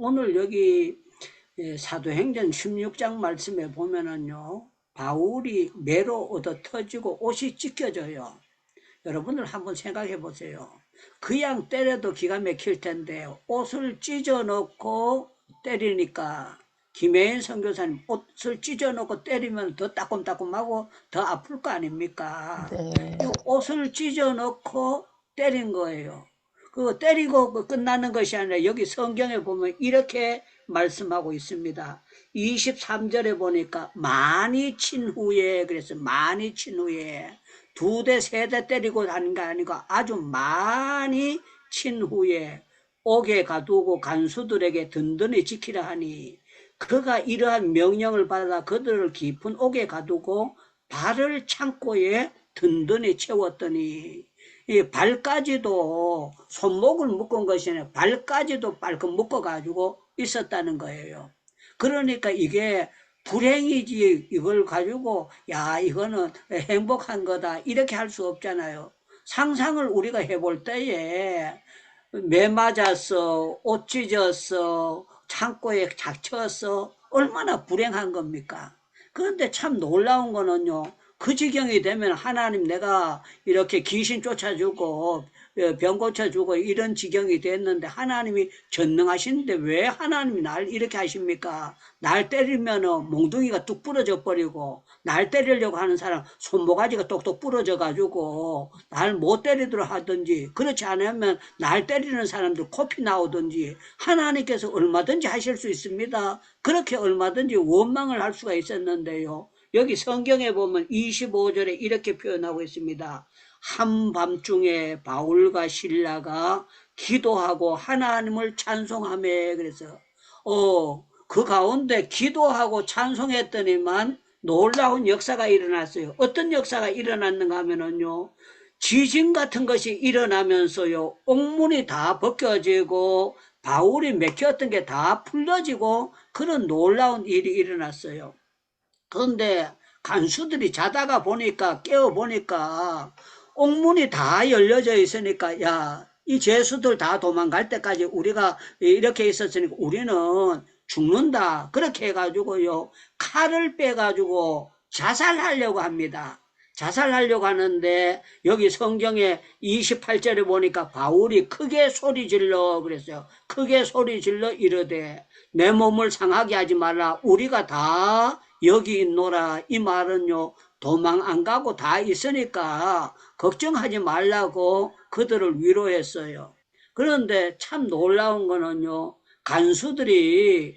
오늘 여기 사도행전 16장 말씀에 보면은요, 바울이 매로 얻어 터지고 옷이 찢겨져요. 여러분들 한번 생각해 보세요. 그냥 때려도 기가 막힐 텐데 옷을 찢어 놓고 때리니까, 김혜인 선교사님, 옷을 찢어 놓고 때리면 더 따끔따끔하고 더 아플 거 아닙니까? 네. 이 옷을 찢어 놓고 때린 거예요. 그거 때리고 끝나는 것이 아니라 여기 성경에 보면 이렇게 말씀하고 있습니다. 23절에 보니까 많이 친 후에, 그래서 많이 친 후에 두 대, 세 대 때리고 하는 게 아니고 아주 많이 친 후에 옥에 가두고 간수들에게 든든히 지키라 하니, 그가 이러한 명령을 받아 그들을 깊은 옥에 가두고 발을 창고에 든든히 채웠더니, 이 발까지도, 손목을 묶은 것이 아니라 발까지도 빨끔 묶어가지고 있었다는 거예요. 그러니까 이게 불행이지, 이걸 가지고 야 이거는 행복한 거다 이렇게 할 수 없잖아요. 상상을 우리가 해볼 때에 매 맞았어, 옷 찢었어, 창고에 갇혔어, 얼마나 불행한 겁니까? 그런데 참 놀라운 거는요, 그 지경이 되면 하나님, 내가 이렇게 귀신 쫓아주고 병 고쳐주고 이런 지경이 됐는데 하나님이 전능하신데 왜 하나님이 날 이렇게 하십니까? 날 때리면 몽둥이가 뚝 부러져 버리고, 날 때리려고 하는 사람 손모가지가 똑똑 부러져 가지고 날 못 때리도록 하든지, 그렇지 않으면 날 때리는 사람들 코피 나오든지, 하나님께서 얼마든지 하실 수 있습니다. 그렇게 얼마든지 원망을 할 수가 있었는데요, 여기 성경에 보면 25절에 이렇게 표현하고 있습니다. 한밤중에 바울과 실라가 기도하고 하나님을 찬송하며, 그래서 그 가운데 기도하고 찬송했더니만 놀라운 역사가 일어났어요. 어떤 역사가 일어났는가 하면은요, 지진 같은 것이 일어나면서요, 옥문이 다 벗겨지고 바울이 맥혔던 게 다 풀려지고 그런 놀라운 일이 일어났어요. 그런데 간수들이 자다가 보니까, 깨어 보니까 옥문이 다 열려져 있으니까, 야, 이 죄수들 다 도망갈 때까지 우리가 이렇게 있었으니까 우리는 죽는다, 그렇게 해가지고요, 칼을 빼가지고 자살하려고 합니다. 자살하려고 하는데 여기 성경에 28절에 보니까 바울이 크게 소리 질러 그랬어요. 크게 소리 질러 이르되 내 몸을 상하게 하지 말라, 우리가 다 여기 있노라. 이 말은요, 도망 안 가고 다 있으니까 걱정하지 말라고 그들을 위로했어요. 그런데 참 놀라운 거는요, 간수들이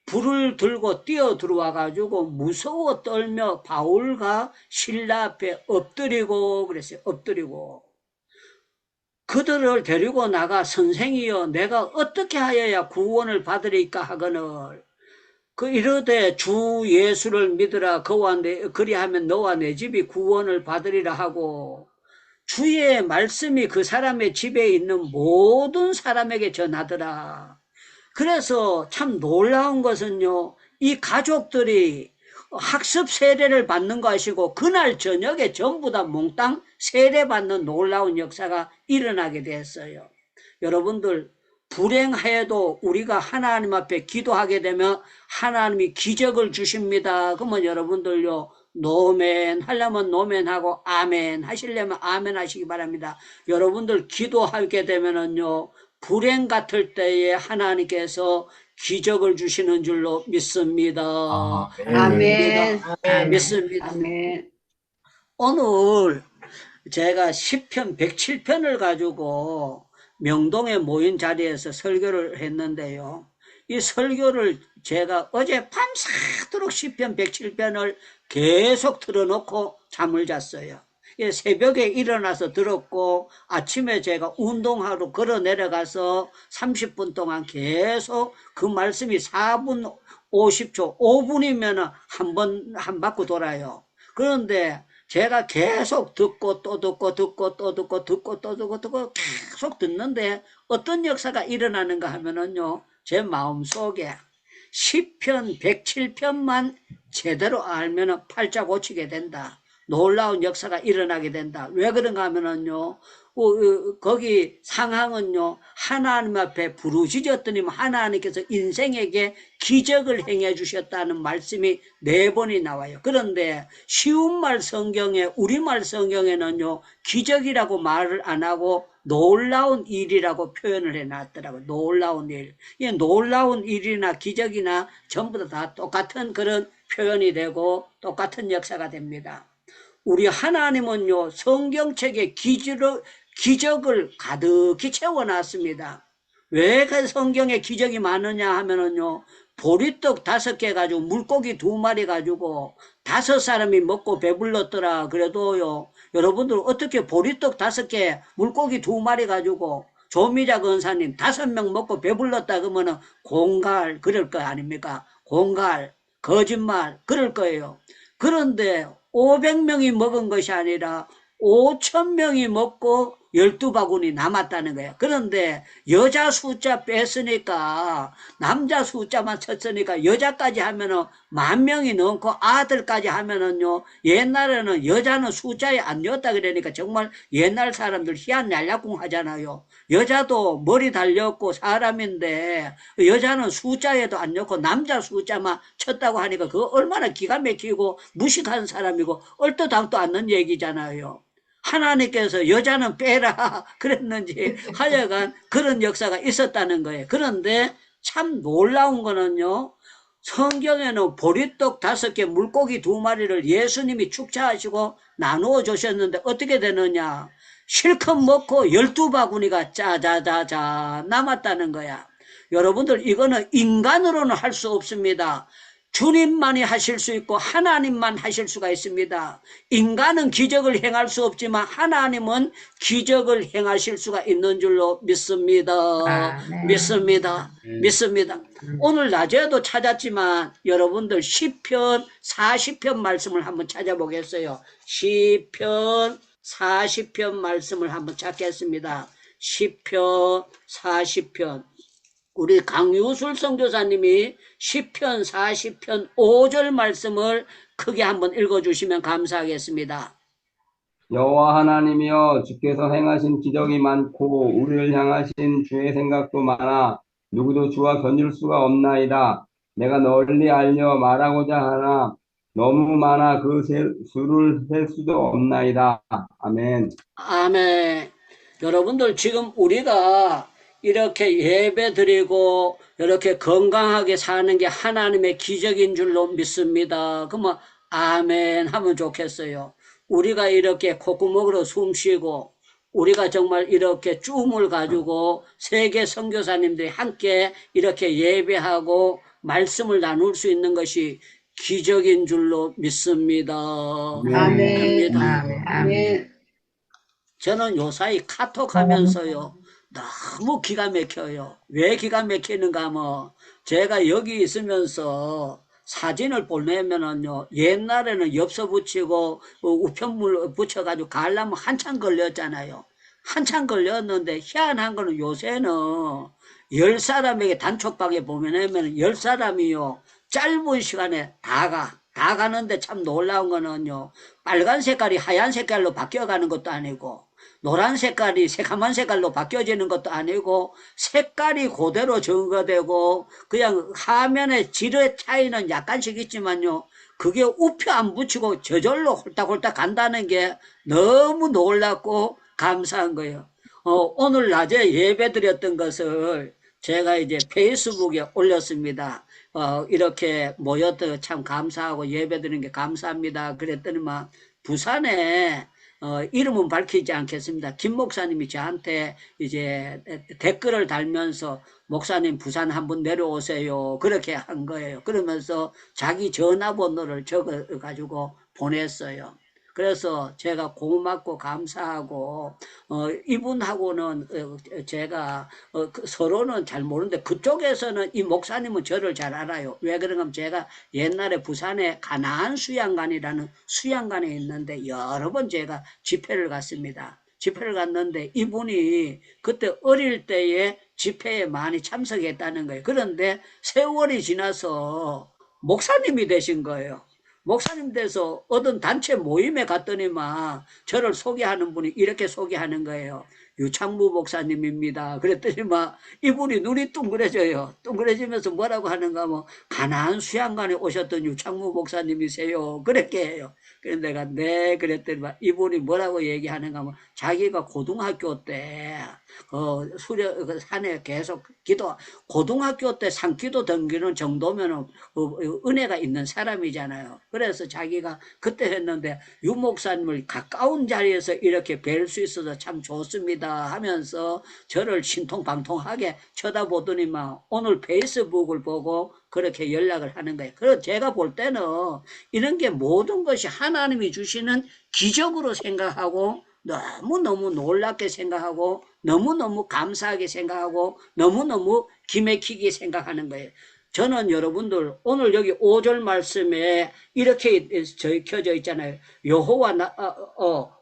불을 들고 뛰어 들어와 가지고 무서워 떨며 바울과 실라 앞에 엎드리고 그랬어요. 엎드리고 그들을 데리고 나가, 선생이여 내가 어떻게 하여야 구원을 받으리까 하거늘, 그 이르되 주 예수를 믿으라, 그리하면 너와 내 집이 구원을 받으리라 하고, 주의 말씀이 그 사람의 집에 있는 모든 사람에게 전하더라. 그래서 참 놀라운 것은요, 이 가족들이 학습 세례를 받는 것이고 그날 저녁에 전부 다 몽땅 세례받는 놀라운 역사가 일어나게 됐어요. 여러분들, 불행해도 우리가 하나님 앞에 기도하게 되면 하나님이 기적을 주십니다. 그러면 여러분들요, 노멘 하려면 노멘하고 아멘 하시려면 아멘 하시기 바랍니다. 여러분들 기도하게 되면은요, 불행 같을 때에 하나님께서 기적을 주시는 줄로 믿습니다. 아멘. 믿습니다. 아멘. 믿습니다. 아멘. 오늘 제가 시편 107편을 가지고 명동에 모인 자리에서 설교를 했는데요, 이 설교를 제가 어제 밤새도록 시편 107편을 계속 틀어놓고 잠을 잤어요. 새벽에 일어나서 들었고 아침에 제가 운동하러 걸어 내려가서 30분 동안 계속 그 말씀이 4분 50초, 5분이면 한 바퀴 돌아요. 그런데 제가 계속 듣고 또 듣고 듣고 또 듣고 듣고 또 듣고 계속 듣는데 어떤 역사가 일어나는가 하면은요, 제 마음속에 시편 107편만 제대로 알면은 팔자 고치게 된다, 놀라운 역사가 일어나게 된다. 왜 그런가 하면은요, 거기 상황은요, 하나님 앞에 부르짖었더니 하나님께서 인생에게 기적을 행해 주셨다는 말씀이 4번이 나와요. 그런데 쉬운 말 성경에, 우리말 성경에는요, 기적이라고 말을 안 하고 놀라운 일이라고 표현을 해놨더라고요. 놀라운 일. 이 놀라운 일이나 기적이나 전부 다 똑같은 그런 표현이 되고 똑같은 역사가 됩니다. 우리 하나님은요, 성경책에 기적을 가득히 채워놨습니다. 왜 그 성경에 기적이 많으냐 하면은요, 보리떡 5개 가지고 물고기 2마리 가지고 5사람이 먹고 배불렀더라. 그래도요, 여러분들 어떻게 보리떡 5개, 물고기 2마리 가지고 조미자 권사님 5명 먹고 배불렀다 그러면은 공갈 그럴 거 아닙니까? 공갈, 거짓말 그럴 거예요. 그런데 500명이 먹은 것이 아니라 5,000명이 먹고 12바구니 남았다는 거예요. 그런데 여자 숫자 뺐으니까 남자 숫자만 쳤으니까 여자까지 하면은 10,000명이 넘고 아들까지 하면은요, 옛날에는 여자는 숫자에 안 넣었다 그러니까 정말 옛날 사람들 희한 얄약궁 하잖아요. 여자도 머리 달렸고 사람인데 여자는 숫자에도 안 넣고 남자 숫자만 쳤다고 하니까 그거 얼마나 기가 막히고 무식한 사람이고 얼토당도 않는 얘기잖아요. 하나님께서 여자는 빼라 그랬는지 하여간 그런 역사가 있었다는 거예요. 그런데 참 놀라운 거는요, 성경에는 보리떡 5개, 물고기 2마리를 예수님이 축차하시고 나누어 주셨는데 어떻게 되느냐, 실컷 먹고 12바구니가 짜자자자 남았다는 거야. 여러분들, 이거는 인간으로는 할 수 없습니다. 주님만이 하실 수 있고 하나님만 하실 수가 있습니다. 인간은 기적을 행할 수 없지만 하나님은 기적을 행하실 수가 있는 줄로 믿습니다. 믿습니다. 믿습니다. 오늘 낮에도 찾았지만 여러분들 시편 40편 말씀을 한번 찾아보겠어요. 시편 40편 말씀을 한번 찾겠습니다. 시편 40편. 우리 강유술 선교사님이 시편 40편 5절 말씀을 크게 한번 읽어주시면 감사하겠습니다. 여호와 하나님이여, 주께서 행하신 기적이 많고 우리를 향하신 주의 생각도 많아 누구도 주와 견줄 수가 없나이다. 내가 널리 알려 말하고자 하나 너무 많아 그 수를 셀 수도 없나이다. 아멘. 아멘. 여러분들, 지금 우리가 이렇게 예배 드리고 이렇게 건강하게 사는 게 하나님의 기적인 줄로 믿습니다. 그러면 아멘 하면 좋겠어요. 우리가 이렇게 콧구멍으로 숨 쉬고 우리가 정말 이렇게 쭈물 가지고 세계 선교사님들이 함께 이렇게 예배하고 말씀을 나눌 수 있는 것이 기적인 줄로 믿습니다. 아멘. 아멘. 저는 요사이 카톡 하면서요, 너무 기가 막혀요. 왜 기가 막히는가 하면, 제가 여기 있으면서 사진을 보내면은요, 옛날에는 엽서 붙이고, 우편물 붙여가지고 가려면 한참 걸렸잖아요. 한참 걸렸는데, 희한한 거는 요새는 10사람에게 단톡방에 보면은 10사람이요, 짧은 시간에 다 가는데 참 놀라운 거는요, 빨간 색깔이 하얀 색깔로 바뀌어가는 것도 아니고, 노란 색깔이 새카만 색깔로 바뀌어지는 것도 아니고 색깔이 그대로 증거되고 그냥 화면의 질의 차이는 약간씩 있지만요, 그게 우표 안 붙이고 저절로 홀딱홀딱 간다는 게 너무 놀랍고 감사한 거예요. 오늘 낮에 예배 드렸던 것을 제가 이제 페이스북에 올렸습니다. 이렇게 모여서 참 감사하고 예배 드리는 게 감사합니다. 그랬더니만 부산에 이름은 밝히지 않겠습니다. 김 목사님이 저한테 이제 댓글을 달면서 목사님 부산 한번 내려오세요. 그렇게 한 거예요. 그러면서 자기 전화번호를 적어가지고 보냈어요. 그래서 제가 고맙고 감사하고, 이분하고는 제가 서로는 잘 모르는데 그쪽에서는 이 목사님은 저를 잘 알아요. 왜 그런가 하면 제가 옛날에 부산에 가나안 수양관이라는 수양관에 있는데 여러 번 제가 집회를 갔습니다. 집회를 갔는데 이분이 그때 어릴 때에 집회에 많이 참석했다는 거예요. 그런데 세월이 지나서 목사님이 되신 거예요. 목사님 돼서 어떤 단체 모임에 갔더니만 저를 소개하는 분이 이렇게 소개하는 거예요. 유창무 목사님입니다. 그랬더니 막 이분이 눈이 둥그레져요. 둥그레지면서 뭐라고 하는가 하면 가나안 수양관에 오셨던 유창무 목사님이세요. 그렇게 해요. 그래서 내가 네 그랬더니 막 이분이 뭐라고 얘기하는가 하면 자기가 고등학교 때 산에 계속 고등학교 때 산기도 던기는 정도면은 은혜가 있는 사람이잖아요. 그래서 자기가 그때 했는데 유 목사님을 가까운 자리에서 이렇게 뵐 수 있어서 참 좋습니다 하면서 저를 신통방통하게 쳐다보더니만 오늘 페이스북을 보고 그렇게 연락을 하는 거예요. 그래서 제가 볼 때는 이런 게 모든 것이 하나님이 주시는 기적으로 생각하고 너무너무 놀랍게 생각하고 너무너무 감사하게 생각하고 너무너무 기맥히게 생각하는 거예요. 저는 여러분들 오늘 여기 5절 말씀에 이렇게 켜져 있잖아요. 여호와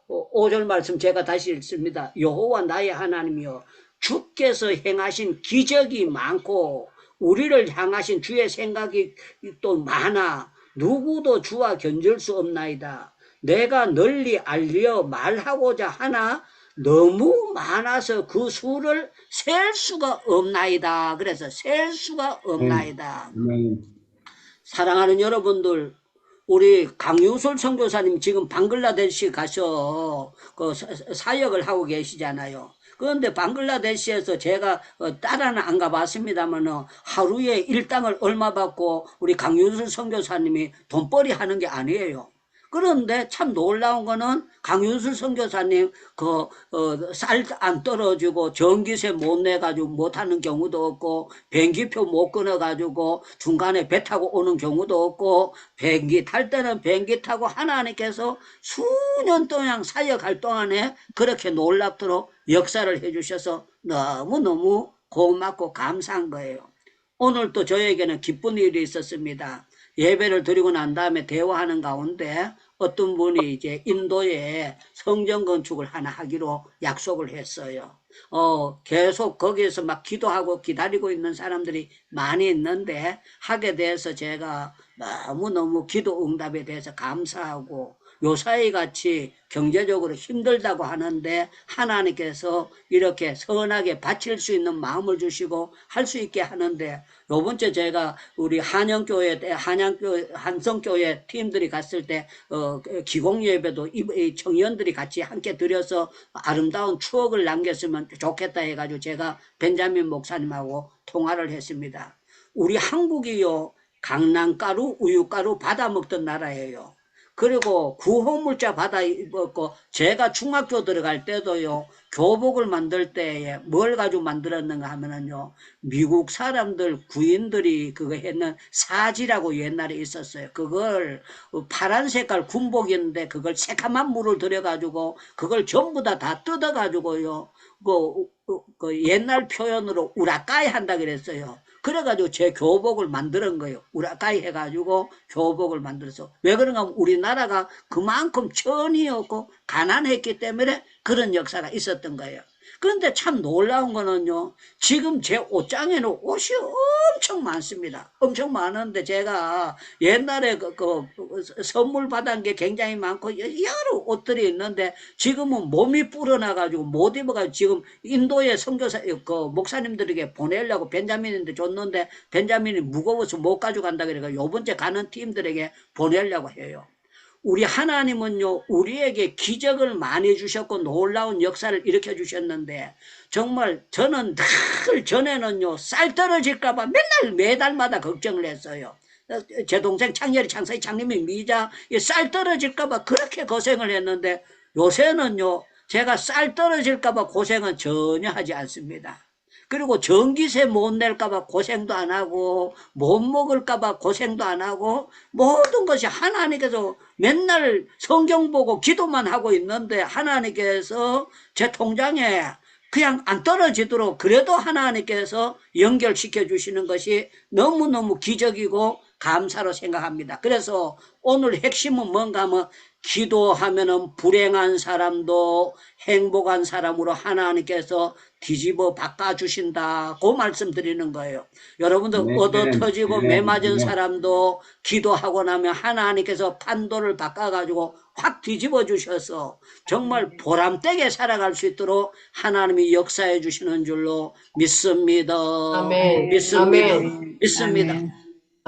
5절 말씀 제가 다시 읽습니다. 여호와 나의 하나님이여 주께서 행하신 기적이 많고 우리를 향하신 주의 생각이 또 많아 누구도 주와 견줄 수 없나이다. 내가 널리 알려 말하고자 하나 너무 많아서 그 수를 셀 수가 없나이다. 그래서 셀 수가 없나이다. 사랑하는 여러분들, 우리 강유솔 선교사님 지금 방글라데시 가서 그 사역을 하고 계시잖아요. 그런데 방글라데시에서 제가 따라는 안 가봤습니다만 하루에 일당을 얼마 받고 우리 강유솔 선교사님이 돈벌이 하는 게 아니에요. 그런데 참 놀라운 거는 강윤술 선교사님 쌀 안 떨어지고 전기세 못 내가지고 못하는 경우도 없고 비행기표 못 끊어가지고 중간에 배 타고 오는 경우도 없고 비행기 탈 때는 비행기 타고 하나님께서 수년 동안 사역할 동안에 그렇게 놀랍도록 역사를 해주셔서 너무너무 고맙고 감사한 거예요. 오늘 또 저에게는 기쁜 일이 있었습니다. 예배를 드리고 난 다음에 대화하는 가운데 어떤 분이 이제 인도에 성전 건축을 하나 하기로 약속을 했어요. 계속 거기에서 막 기도하고 기다리고 있는 사람들이 많이 있는데 하게 돼서 제가 너무너무 기도 응답에 대해서 감사하고 요사이 같이 경제적으로 힘들다고 하는데 하나님께서 이렇게 선하게 바칠 수 있는 마음을 주시고 할 수 있게 하는데 요번째 제가 우리 한성교회 한성교회 팀들이 갔을 때 기공 예배도 이 청년들이 같이 함께 드려서 아름다운 추억을 남겼으면 좋겠다 해가지고 제가 벤자민 목사님하고 통화를 했습니다. 우리 한국이요 강낭가루 우유가루 받아 먹던 나라예요. 그리고 구호물자 받아 입었고 제가 중학교 들어갈 때도요 교복을 만들 때에 뭘 가지고 만들었는가 하면은요 미국 사람들 구인들이 그거 했는 사지라고 옛날에 있었어요. 그걸 파란 색깔 군복이었는데 그걸 새카만 물을 들여가지고 그걸 전부 다 뜯어가지고요 그 옛날 표현으로 우라카이 한다 그랬어요. 그래가지고 제 교복을 만드는 거예요. 우라카이 해가지고 교복을 만들어서. 왜 그런가 하면 우리나라가 그만큼 천이었고 가난했기 때문에 그런 역사가 있었던 거예요. 그런데 참 놀라운 거는요. 지금 제 옷장에는 옷이 엄청 많습니다. 엄청 많은데 제가 옛날에 선물 받은 게 굉장히 많고 여러 옷들이 있는데 지금은 몸이 불어나가지고 못 입어가지고 지금 인도의 선교사 목사님들에게 보내려고 벤자민인데 줬는데 벤자민이 무거워서 못 가져간다 그래가 요번째 가는 팀들에게 보내려고 해요. 우리 하나님은요 우리에게 기적을 많이 주셨고 놀라운 역사를 일으켜 주셨는데 정말 저는 늘 전에는요 쌀 떨어질까봐 맨날 매달마다 걱정을 했어요. 제 동생 창렬이 창사이 장님이 미자 쌀 떨어질까봐 그렇게 고생을 했는데 요새는요 제가 쌀 떨어질까봐 고생은 전혀 하지 않습니다. 그리고 전기세 못 낼까봐 고생도 안 하고 못 먹을까봐 고생도 안 하고 모든 것이 하나님께서 맨날 성경 보고 기도만 하고 있는데 하나님께서 제 통장에 그냥 안 떨어지도록 그래도 하나님께서 연결시켜 주시는 것이 너무너무 기적이고 감사로 생각합니다. 그래서 오늘 핵심은 뭔가 하면 기도하면은 불행한 사람도 행복한 사람으로 하나님께서 뒤집어 바꿔주신다. 그 말씀 드리는 거예요. 여러분들 아멘. 얻어 터지고 매 맞은 아멘. 사람도 기도하고 나면 하나님께서 판도를 바꿔가지고 확 뒤집어 주셔서 정말 보람되게 살아갈 수 있도록 하나님이 역사해 주시는 줄로 믿습니다. 아멘. 믿습니다. 아멘. 믿습니다. 아멘.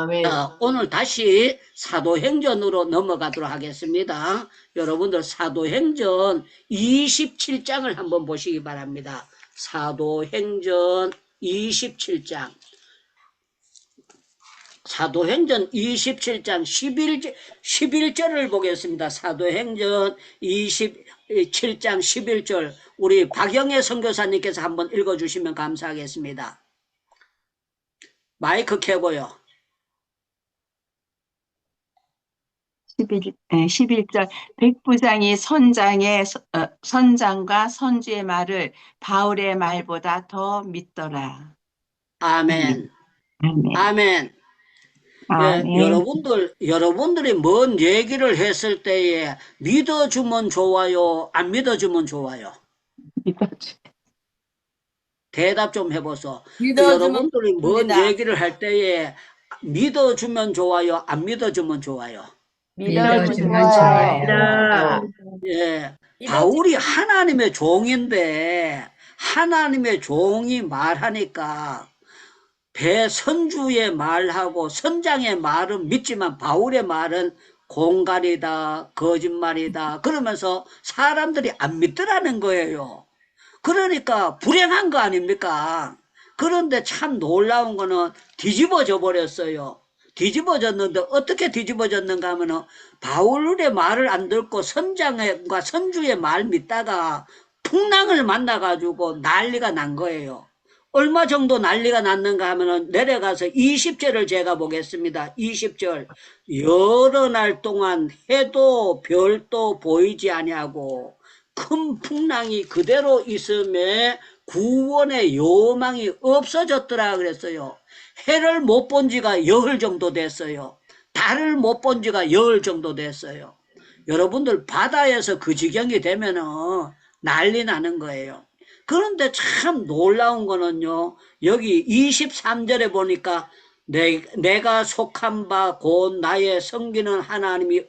아멘. 오늘 다시 사도행전으로 넘어가도록 하겠습니다. 여러분들 사도행전 27장을 한번 보시기 바랍니다. 사도행전 27장. 사도행전 27장 11절을 보겠습니다. 사도행전 27장 11절. 우리 박영애 선교사님께서 한번 읽어주시면 감사하겠습니다. 마이크 켜고요. 11절 백부장이 선장과 선주의 말을 바울의 말보다 더 믿더라. 아멘. 아멘. 아멘. 아멘. 여러분들이 뭔 얘기를 했을 때에 믿어주면 좋아요, 안 믿어주면 좋아요? 대답 좀 해보소. 여러분들이 뭔 얘기를 할 때에 믿어주면 좋아요, 안 믿어주면 좋아요? 믿어주면 좋아요. 예, 바울이 하나님의 종인데 하나님의 종이 말하니까 배선주의 말하고 선장의 말은 믿지만 바울의 말은 공갈이다, 거짓말이다 그러면서 사람들이 안 믿더라는 거예요. 그러니까 불행한 거 아닙니까? 그런데 참 놀라운 거는 뒤집어져 버렸어요. 뒤집어졌는데 어떻게 뒤집어졌는가 하면은 바울의 말을 안 듣고 선장과 선주의 말 믿다가 풍랑을 만나가지고 난리가 난 거예요. 얼마 정도 난리가 났는가 하면은 내려가서 20절을 제가 보겠습니다. 20절. 여러 날 동안 해도 별도 보이지 아니하고 큰 풍랑이 그대로 있음에 구원의 요망이 없어졌더라 그랬어요. 해를 못 본 지가 열흘 정도 됐어요. 달을 못 본 지가 열흘 정도 됐어요. 여러분들 바다에서 그 지경이 되면은 난리 나는 거예요. 그런데 참 놀라운 거는요, 여기 23절에 보니까 내가 속한 바 곧 나의 섬기는 하나님이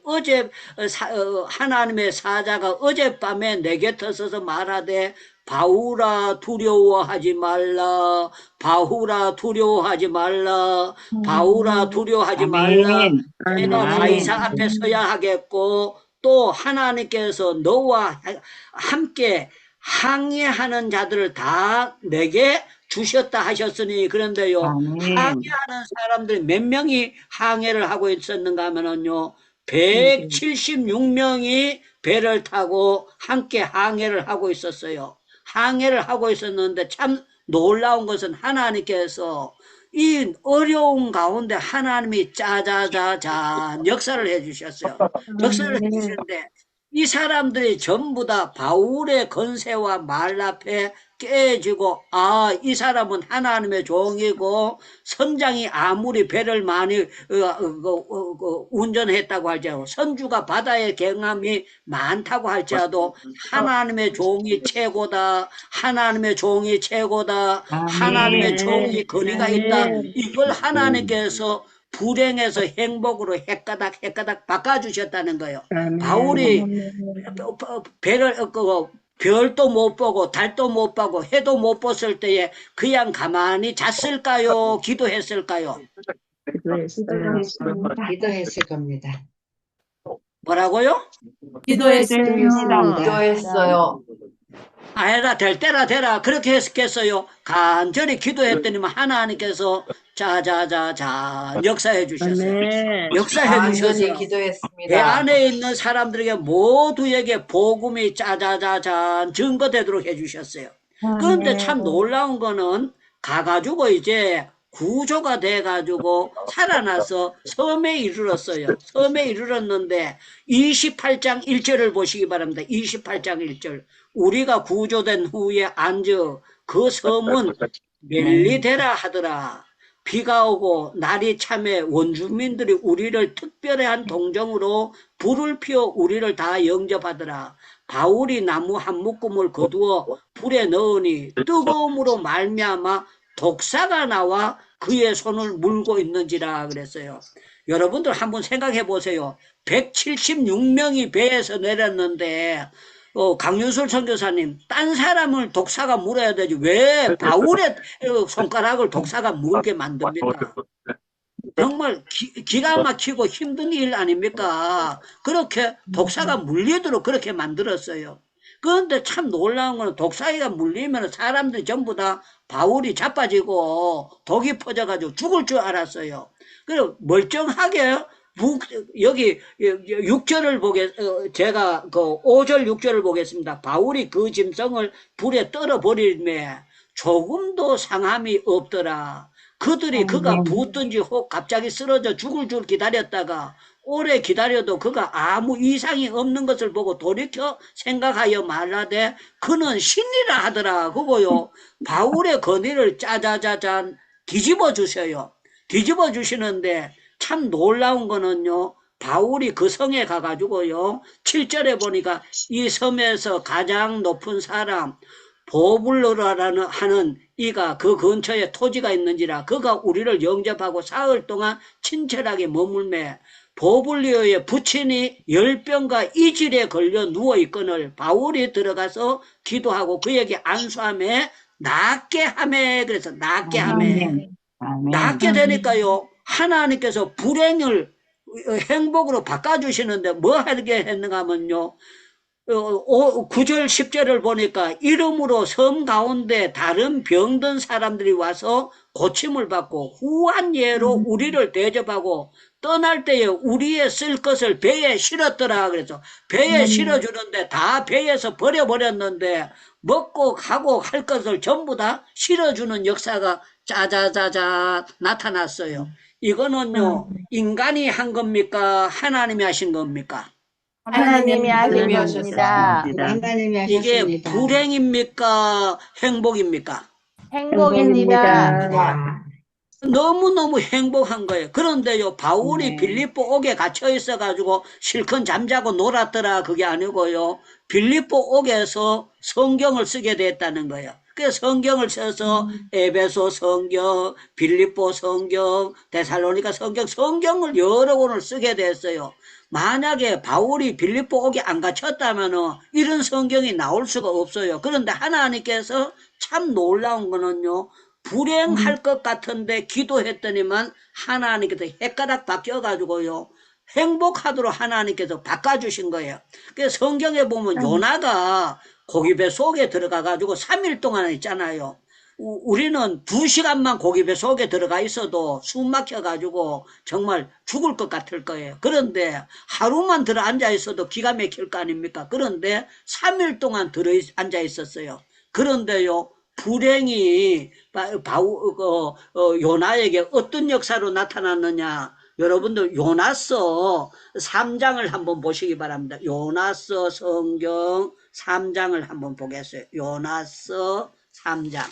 하나님의 사자가 어젯밤에 내 곁에 서서 말하되 바울아 두려워하지 말라, 바울아 두려워하지 말라, 바울아 두려워하지 말라. 내가 가이사 앞에 서야 하겠고 또 하나님께서 너와 함께 항해하는 자들을 다 내게 주셨다 하셨으니. 그런데요, 항해하는 사람들이 몇 명이 항해를 하고 있었는가 하면은요, 176명이 배를 타고 함께 항해를 하고 있었어요. 항해를 하고 있었는데 참 놀라운 것은 하나님께서 이 어려운 가운데 하나님이 짜자자잔 역사를 해주셨어요. 역사를 해주셨는데 이 사람들이 전부 다 바울의 건세와 말 앞에 깨지고, 아, 이 사람은 하나님의 종이고 선장이 아무리 배를 많이 운전했다고 할지라도 선주가 바다의 경험이 많다고 할지라도 하나님의 종이 최고다, 하나님의 종이 최고다, 하나님의 종이 거리가 있다. 이걸 하나님께서 불행에서 행복으로 헷가닥 바꿔주셨다는 거예요. 바울이 배를 별도 못 보고 달도 못 보고 해도 못 봤을 때에 그냥 가만히 잤을까요? 기도했을까요? 기도했을 겁니다. 뭐라고요? 기도했습니다. 기도했어요. 아니라 될 때라 되라 그렇게 했겠어요. 간절히 기도했더니만 하나님께서 자자자자 역사해 주셨어요. 역사해 주셔서 기도했습니다. 배 안에 있는 사람들에게 모두에게 복음이 짜자자잔 증거되도록 해주셨어요. 그런데 참 놀라운 거는 가가지고 이제 구조가 돼가지고 살아나서 섬에 이르렀어요. 섬에 이르렀는데 28장 1절을 보시기 바랍니다. 28장 1절. 우리가 구조된 후에 앉아 그 섬은 멜리데라 하더라. 비가 오고 날이 참에 원주민들이 우리를 특별한 동정으로 불을 피워 우리를 다 영접하더라. 바울이 나무 한 묶음을 거두어 불에 넣으니 뜨거움으로 말미암아 독사가 나와 그의 손을 물고 있는지라 그랬어요. 여러분들 한번 생각해 보세요. 176명이 배에서 내렸는데 강윤술 선교사님, 딴 사람을 독사가 물어야 되지 왜 바울의 손가락을 독사가 물게 만듭니까? 정말 기가 막히고 힘든 일 아닙니까? 그렇게 독사가 물리도록 그렇게 만들었어요. 그런데 참 놀라운 거는 독사가 물리면 사람들이 전부 다 바울이 자빠지고 독이 퍼져가지고 죽을 줄 알았어요. 그리고 멀쩡하게 여기 6절을 제가 그 5절 6절을 보겠습니다. 바울이 그 짐승을 불에 떨어버리며 조금도 상함이 없더라. 그들이 그가 부었든지 혹 갑자기 쓰러져 죽을 줄 기다렸다가 오래 기다려도 그가 아무 이상이 없는 것을 보고 돌이켜 생각하여 말하되 그는 신이라 하더라. 그거요. 바울의 건의를 짜자자잔 뒤집어 주셔요. 뒤집어 주시는데 참 놀라운 거는요. 바울이 그 성에 가가지고요. 7절에 보니까 이 섬에서 가장 높은 사람 보블로라는 하는 이가 그 근처에 토지가 있는지라 그가 우리를 영접하고 사흘 동안 친절하게 머물매 보블리오의 부친이 열병과 이질에 걸려 누워있거늘 바울이 들어가서 기도하고 그에게 안수하며 낫게 하매 그래서 낫게 하매 낫게 되니까요 하나님께서 불행을 행복으로 바꿔주시는데 뭐 하게 했는가 하면요 9절 10절을 보니까 이름으로 섬 가운데 다른 병든 사람들이 와서 고침을 받고 후한 예로 우리를 대접하고 떠날 때에 우리의 쓸 것을 배에 실었더라. 그래서 배에 실어주는데 다 배에서 버려버렸는데 먹고 가고 할 것을 전부 다 실어주는 역사가 짜자자자 나타났어요. 이거는요 인간이 한 겁니까 하나님이 하신 겁니까? 하나님이 하나님이 하셨습니다. 하나님이 이게 하셨습니다. 불행입니까? 행복입니까? 행복입니다. 너무너무 행복한 거예요. 그런데요, 바울이 네. 빌립보 옥에 갇혀 있어가지고 실컷 잠자고 놀았더라. 그게 아니고요. 빌립보 옥에서 성경을 쓰게 됐다는 거예요. 그 성경을 써서 에베소 성경, 빌립보 성경, 데살로니가 성경을 여러 권을 쓰게 됐어요. 만약에 바울이 빌립보 옥에 안 갇혔다면 이런 성경이 나올 수가 없어요. 그런데 하나님께서 참 놀라운 거는요. 불행할 것 같은데 기도했더니만 하나님께서 헷가닥 바뀌어가지고요. 행복하도록 하나님께서 바꿔주신 거예요. 그 성경에 보면 요나가 고기배 속에 들어가가지고 3일 동안 있잖아요. 우리는 2시간만 고기배 속에 들어가 있어도 숨 막혀가지고 정말 죽을 것 같을 거예요. 그런데 하루만 들어 앉아 있어도 기가 막힐 거 아닙니까? 그런데 3일 동안 들어 앉아 있었어요. 그런데요. 불행이 요나에게 어떤 역사로 나타났느냐 여러분들 요나서 3장을 한번 보시기 바랍니다. 요나서 성경 3장을 한번 보겠어요. 요나서 3장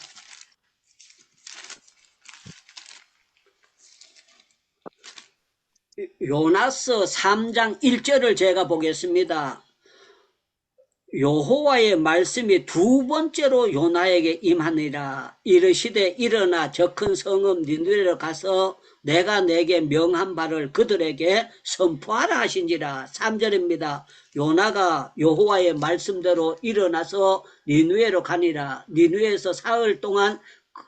요나서 3장 1절을 제가 보겠습니다. 여호와의 말씀이 두 번째로 요나에게 임하니라. 이르시되 일어나 저 큰 성읍 니느웨로 가서 내가 내게 명한 바를 그들에게 선포하라 하신지라. 3절입니다. 요나가 여호와의 말씀대로 일어나서 니느웨로 가니라. 니느웨에서 사흘 동안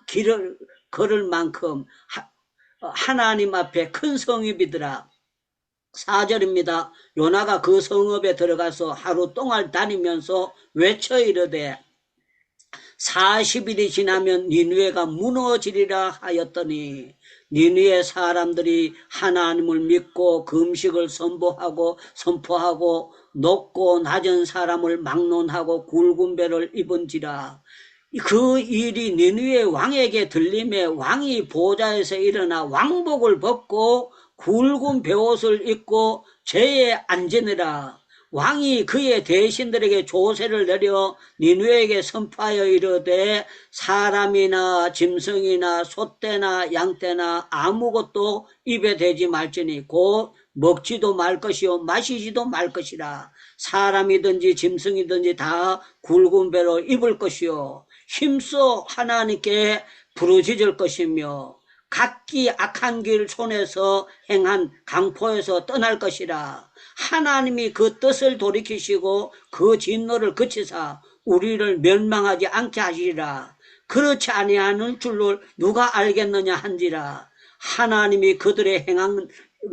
길을 걸을 만큼 하나님 앞에 큰 성읍이더라. 4절입니다. 요나가 그 성읍에 들어가서 하루 동안 다니면서 외쳐 이르되 40일이 지나면 니느웨가 무너지리라 하였더니 니느웨 사람들이 하나님을 믿고 금식을 선포하고 높고 낮은 사람을 막론하고 굵은 배를 입은지라. 그 일이 니느웨 왕에게 들림에 왕이 보좌에서 일어나 왕복을 벗고 굵은 베옷을 입고 제에 앉으니라. 왕이 그의 대신들에게 조세를 내려 니누에게 선포하여 이르되 사람이나 짐승이나 소떼나 양떼나 아무것도 입에 대지 말지니 곧 먹지도 말 것이요 마시지도 말 것이라. 사람이든지 짐승이든지 다 굵은 배로 입을 것이요 힘써 하나님께 부르짖을 것이며 각기 악한 길 손에서 행한 강포에서 떠날 것이라. 하나님이 그 뜻을 돌이키시고 그 진노를 그치사 우리를 멸망하지 않게 하시리라. 그렇지 아니하는 줄로 누가 알겠느냐 한지라. 하나님이 그들의 행한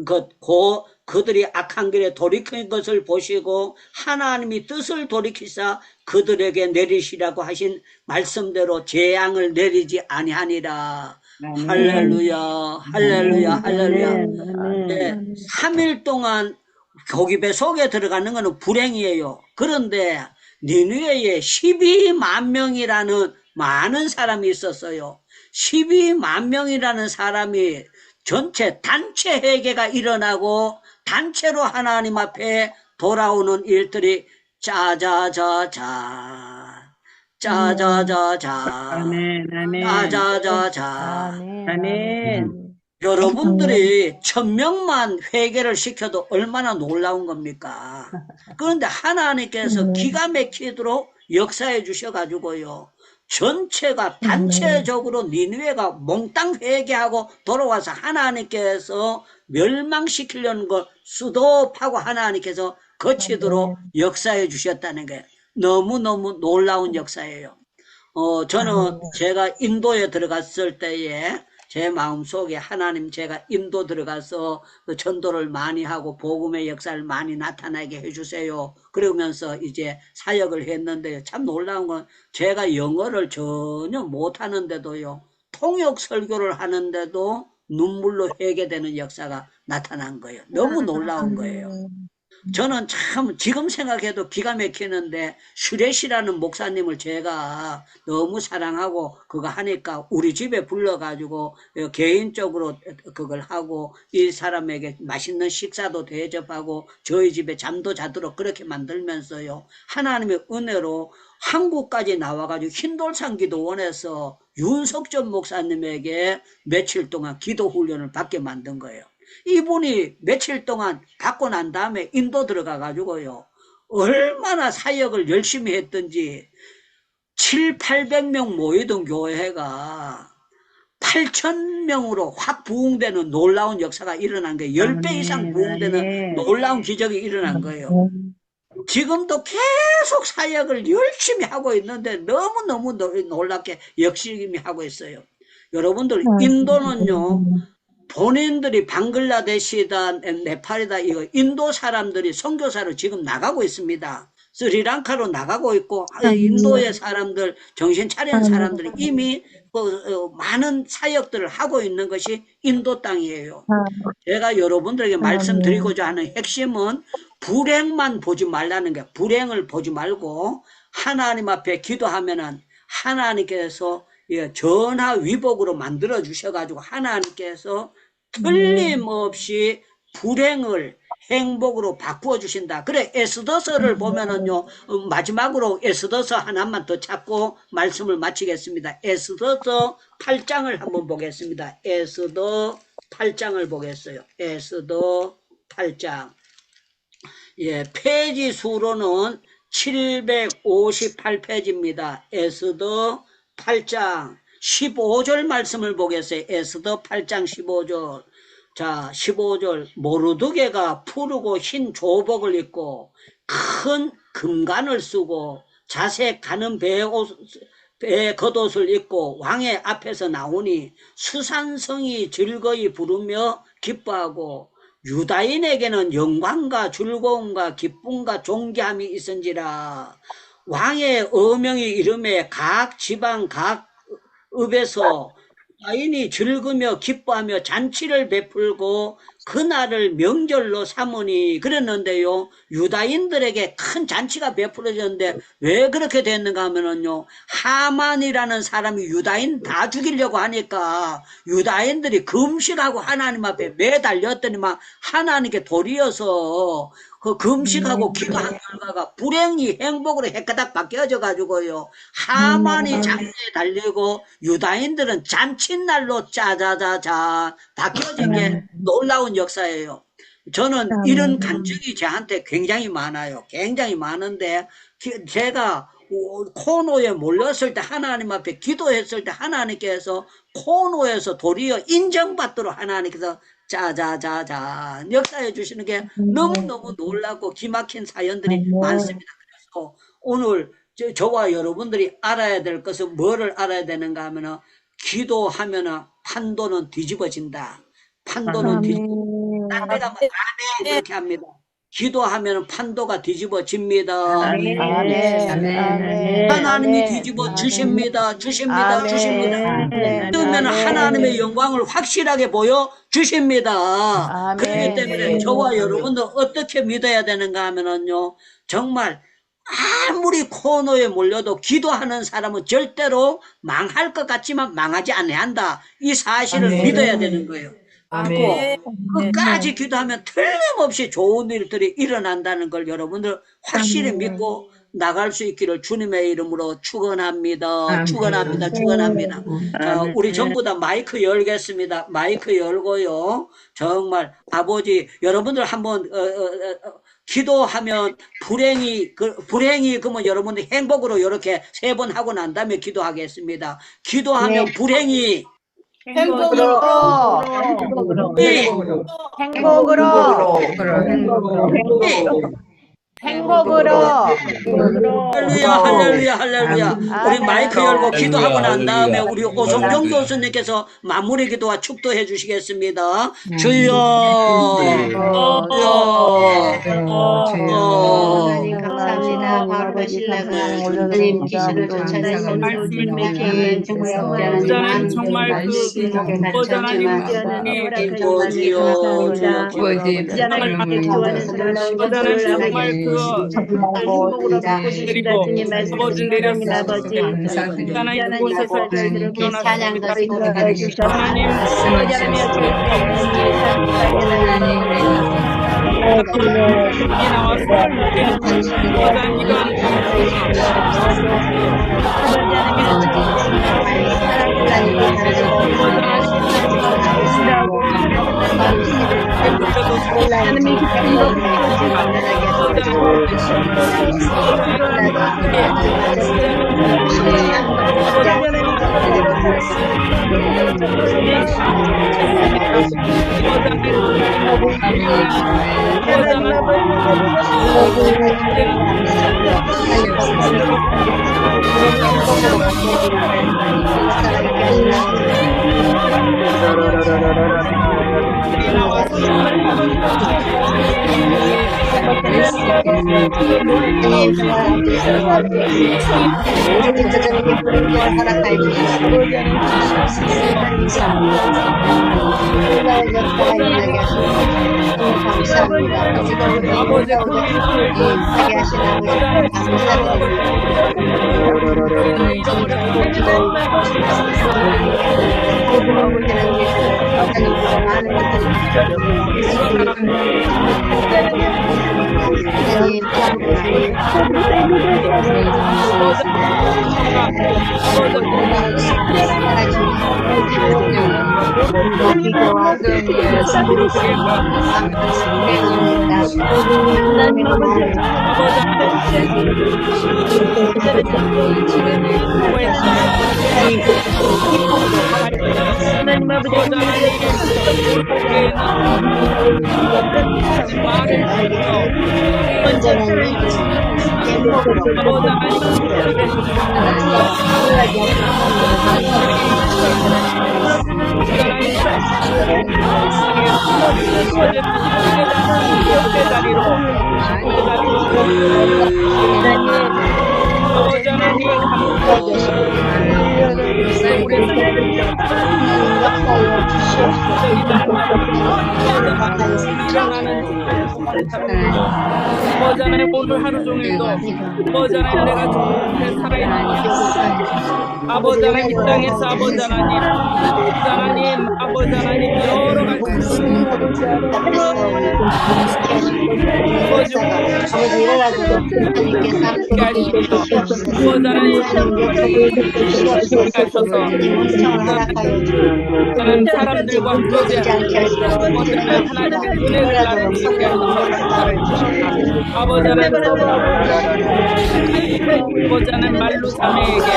것 곧 그들이 악한 길에 돌이킨 것을 보시고 하나님이 뜻을 돌이키사 그들에게 내리시라고 하신 말씀대로 재앙을 내리지 아니하니라. 할렐루야, 할렐루야, 할렐루야. 네, 3일 동안 고기배 속에 들어가는 것은 불행이에요. 그런데 니느웨에 12만 명이라는 많은 사람이 있었어요. 12만 명이라는 사람이 전체 단체 회개가 일어나고 단체로 하나님 앞에 돌아오는 일들이 짜자자자 짜자자자 짜자자자. 여러분들이 1000명만 회개를 시켜도 얼마나 놀라운 겁니까? 그런데 하나님께서 기가 막히도록 역사해 주셔가지고요. 전체가 단체적으로 니느웨가 몽땅 회개하고 돌아와서 하나님께서 멸망시키려는 걸 수도하고 하나님께서 거치도록 역사해 주셨다는 게 너무너무 놀라운 역사예요. 저는 제가 인도에 들어갔을 때에 제 마음속에 하나님 제가 인도 들어가서 전도를 많이 하고 복음의 역사를 많이 나타나게 해주세요. 그러면서 이제 사역을 했는데 참 놀라운 건 제가 영어를 전혀 못하는데도요. 통역 설교를 하는데도 눈물로 회개되는 역사가 나타난 거예요. 너무 놀라운 거예요. 저는 참 지금 생각해도 기가 막히는데 슈렛이라는 목사님을 제가 너무 사랑하고 그거 하니까 우리 집에 불러가지고 개인적으로 그걸 하고 이 사람에게 맛있는 식사도 대접하고 저희 집에 잠도 자도록 그렇게 만들면서요. 하나님의 은혜로 한국까지 나와가지고 흰돌산 기도원에서 윤석전 목사님에게 며칠 동안 기도 훈련을 받게 만든 거예요. 이분이 며칠 동안 받고 난 다음에 인도 들어가 가지고요. 얼마나 사역을 열심히 했던지 700~800명 모이던 교회가 8,000명으로 확 부흥되는 놀라운 역사가 일어난 거예요. 10배 이상 부흥되는 놀라운 기적이 일어난 거예요. 지금도 계속 사역을 열심히 하고 있는데 너무너무 놀랍게 열심히 하고 있어요. 여러분들 인도는요. 본인들이 방글라데시다 네팔이다 이거 인도 사람들이 선교사로 지금 나가고 있습니다. 스리랑카로 나가고 있고 인도의 사람들 정신 차린 사람들이 이미 많은 사역들을 하고 있는 것이 인도 땅이에요. 제가 여러분들에게 말씀드리고자 하는 핵심은 불행만 보지 말라는 게 불행을 보지 말고 하나님 앞에 기도하면은 하나님께서 전화위복으로 만들어 주셔가지고 하나님께서 틀림없이 불행을 행복으로 바꾸어 주신다. 그래 에스더서를 보면은요 마지막으로 에스더서 하나만 더 찾고 말씀을 마치겠습니다. 에스더서 8장을 한번 보겠습니다. 에스더 8장을 보겠어요. 에스더 8장. 예, 페이지 수로는 758페이지입니다. 에스더 8장 15절 말씀을 보겠어요. 에스더 8장 15절. 자, 15절. 모르드게가 푸르고 흰 조복을 입고 큰 금관을 쓰고 자색 가는 배의 겉옷을 입고 왕의 앞에서 나오니 수산성이 즐거이 부르며 기뻐하고 유다인에게는 영광과 즐거움과 기쁨과 존귀함이 있은지라. 왕의 어명이 이름에 각 지방 각 읍에서 유다인이 즐거며 기뻐하며 잔치를 베풀고 그날을 명절로 삼으니 그랬는데요. 유다인들에게 큰 잔치가 베풀어졌는데 왜 그렇게 됐는가 하면은요. 하만이라는 사람이 유다인 다 죽이려고 하니까 유다인들이 금식하고 하나님 앞에 매달렸더니만 하나님께 돌이어서 그 금식하고 기도한 결과가 불행이 행복으로 해가닥 바뀌어져 가지고요. 하만이 장대에 달리고 유다인들은 잔칫날로 짜자자자 바뀌어진 게 놀라운 역사예요. 저는 이런 간증이 저한테 굉장히 많아요. 굉장히 많은데 제가 코노에 몰렸을 때 하나님 앞에 기도했을 때 하나님께서 코노에서 도리어 인정받도록 하나님께서 자자자자 역사해 주시는 게 너무너무 놀랍고 기막힌 사연들이 많습니다. 그래서 오늘 저와 여러분들이 알아야 될 것은 뭐를 알아야 되는가 하면은 기도하면은 판도는 뒤집어진다. 판도는 뒤집어진다. 내가 아멘 그렇게 합니다. 기도하면 판도가 뒤집어집니다. 하나님이 뒤집어 주십니다. 주십니다. 주십니다. 그러면 하나님의 영광을 확실하게 보여 주십니다. 그렇기 때문에 저와 여러분도 어떻게 믿어야 되는가 하면은요, 정말 아무리 코너에 몰려도 기도하는 사람은 절대로 망할 것 같지만 망하지 않는다. 이 사실을 믿어야 되는 거예요. 그리고 끝까지 기도하면 틀림없이 좋은 일들이 일어난다는 걸 여러분들 확실히 믿고 나갈 수 있기를 주님의 이름으로 축원합니다. 축원합니다. 축원합니다. 자, 우리 전부 다 마이크 열겠습니다. 마이크 열고요. 정말 아버지 여러분들 한번 기도하면 불행이 그러면 여러분들 행복으로 이렇게 3번 하고 난 다음에 기도하겠습니다. 기도하면 불행이 행복으로 할렐루야 할렐루야 할렐루야. 우리 마이크 열고 기도하고 난 다음에 우리 오성경 교수님께서 마무리 기도와 축도해 주시겠습니다. 주여 하나님 감사합니다. 바로 신라가 하나님 기술을 쫓아내서 말씀을 저는 정말 그 보좌하나님 보좌는 정말 그 그리고 아버지 내렸습니다. 하나님 그곳에서 찬양도 하나님 나와서 아버지 오늘 하루 종일도 아버지 내가 좋은데 살아있는 아버지 이 땅에서 아버지 하나님 아버지 하나님 여러 가지 아버지 아버지 일어나도록 하나님께서 앞으로 해주시옵소서. 하나님 역사를 주시옵소서. 하나님 은총을 허락하여 주옵소서. 하나님 사람들과 무너지지 않게 하시고 아버지 하나님의 은혜를 나를 있게 하시옵소서. 아버지 하나님 아버지 하나님 말로 사매에게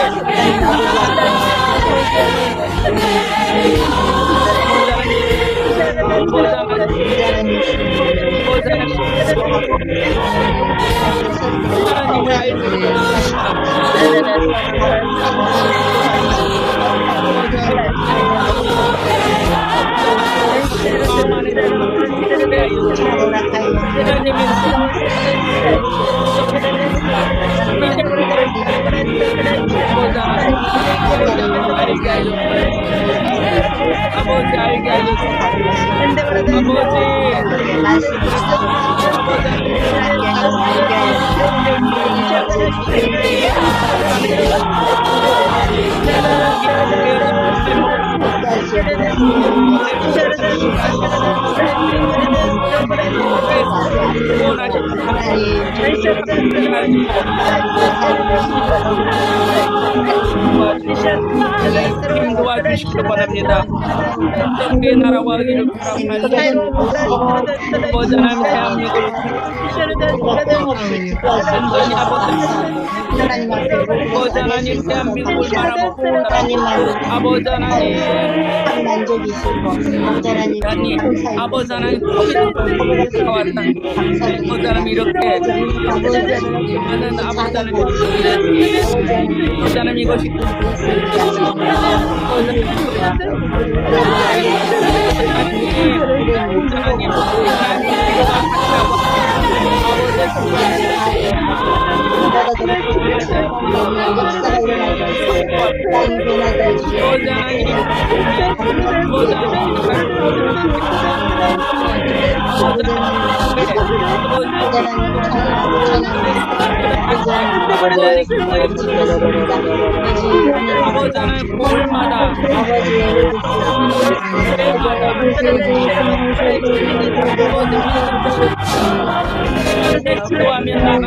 아버지 알게 해주세요. 도와주시기 바랍니다. 어떻게 나라와 의를 아버지 하나님 대한민국을 아버지 하나님 대한민국을 바라보고 아버지 하나님 아버지 하나님 코비드 왔다 아버지 하나님 이렇게 많은 아버지 하나님 이것이 아버지 하나님 볼마다 기도하면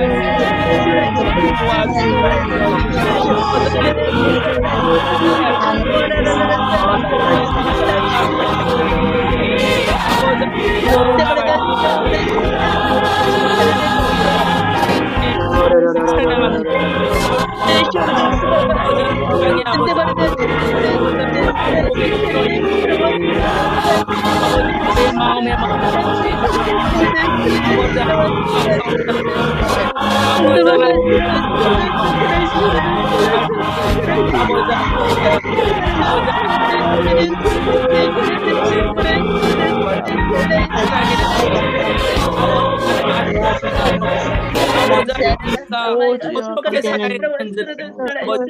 마음에 어떻게 살아야 되는지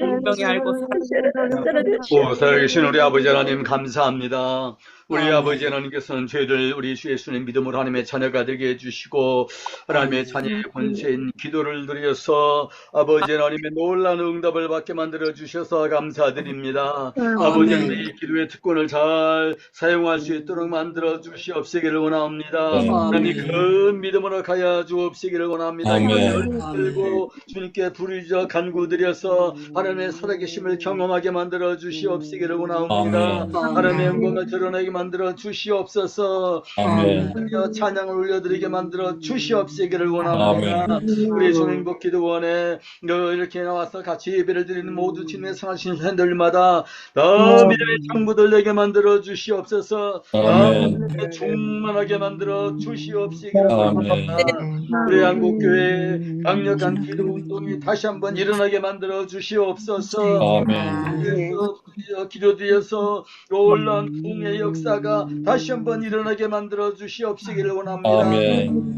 분명히 알고 살아계신 우리 아버지 하나님 감사합니다. 우리 아버지 하나님께서는 저희들 우리 주 예수님 믿음으로 하나님의 자녀가 되게 해주시고 하나님의 자녀의 권세인 기도를 드려서 아버지 하나님의 놀라운 응답을 받게 만들어 주셔서 감사드립니다. 아버지 하나님 이 기도의 특권을 잘 사용할 수 있도록 만들어 주시옵시기를 원합니다. 하나님 큰 믿음으로 가야 주옵시기를 원합니다. 들고 주님께 부르짖어 간구드려서 하나님의 살아계심을 경험하게 만들어 주시옵시기를 원합니다. 하나님의 영광을 드러내게 만들어 주시옵소서. 찬양을 올려드리게 만들어 주시옵시기를 원합니다. 우리 주님복 기도원에 이렇게 나와서 같이 예배를 드리는 모두 주님의 상하신 팬들마다 믿음의 창부들 내게 만들어 주시옵소서. 충만하게 만들어 주시옵시기를 원합니다. 우리 한국교회 강력한 기도 운동이 다시 한번 일어나게 만들어 주시옵소서. 기도드려서 놀라운 부흥의 역사가 다시 한번 일어나게 만들어 주시옵시기를 원합니다.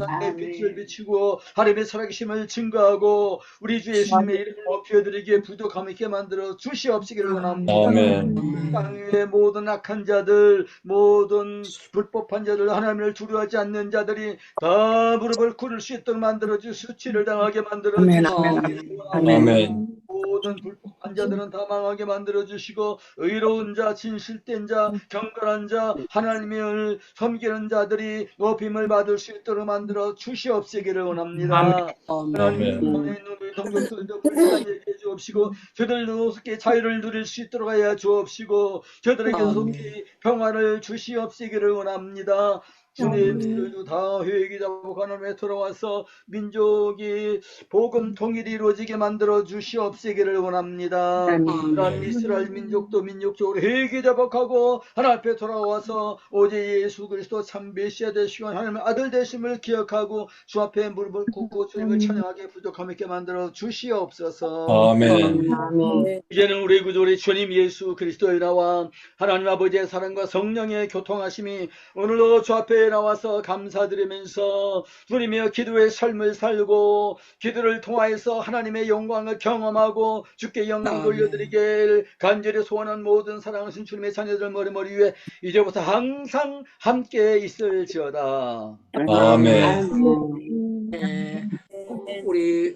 땅에 빛을 비추고 하나님의 살아계심을 증거하고 우리 주 예수님의 이름을 높여드리기에 부족함 있게 만들어 주시옵시기를 원합니다. 땅의 모든 악한 자들, 모든 불법한 자들, 하나님을 두려워하지 않는 자들이 다 무릎을 꿇을 수 있도록 만들어 주 수치를 당하게 만들어 주시옵시기를 원합니다. 모든 불법한 자들은 다 망하게 만들어 주시고 의로운 자, 진실된 자, 경건한 자, 하나님을 섬기는 자들이 높임을 받을 수 있도록 만들어 주시옵시기를 원합니다. 하나님 안에 있는 우리 동족들도 불쌍히 해 주옵시고 저들도 속히 자유를 누릴 수 있도록 하여 주옵시고 저들에게 속히 평화를 주시옵시기를 원합니다. 주님, 저희도 다 회개기 잡고 하나님에 돌아와서 민족이 복음 통일이 이루어지게 만들어 주시옵시기를 원합니다. 하나님 이스라엘 민족도 민족적으로 회개 자복하고 하나님 앞에 돌아와서 오직 예수 그리스도 참 메시아 되시고 하나님의 아들 되심을 기억하고 주 앞에 무릎을 꿇고 주님을 찬양하게 부족함 있게 만들어 주시옵소서. 아멘. 이제는 우리 구주 우리 주님 예수 그리스도의 나와 하나님 아버지의 사랑과 성령의 교통하심이 오늘도 주 앞에 나와서 감사드리면서 주님의 기도의 삶을 살고 기도를 통하여서 하나님의 영광을 경험하고 주께 영광 돌려드리길 간절히 소원한 모든 사랑하신 주님의 자녀들 머리 위에 이제부터 항상 함께 있을지어다. 아멘. 우리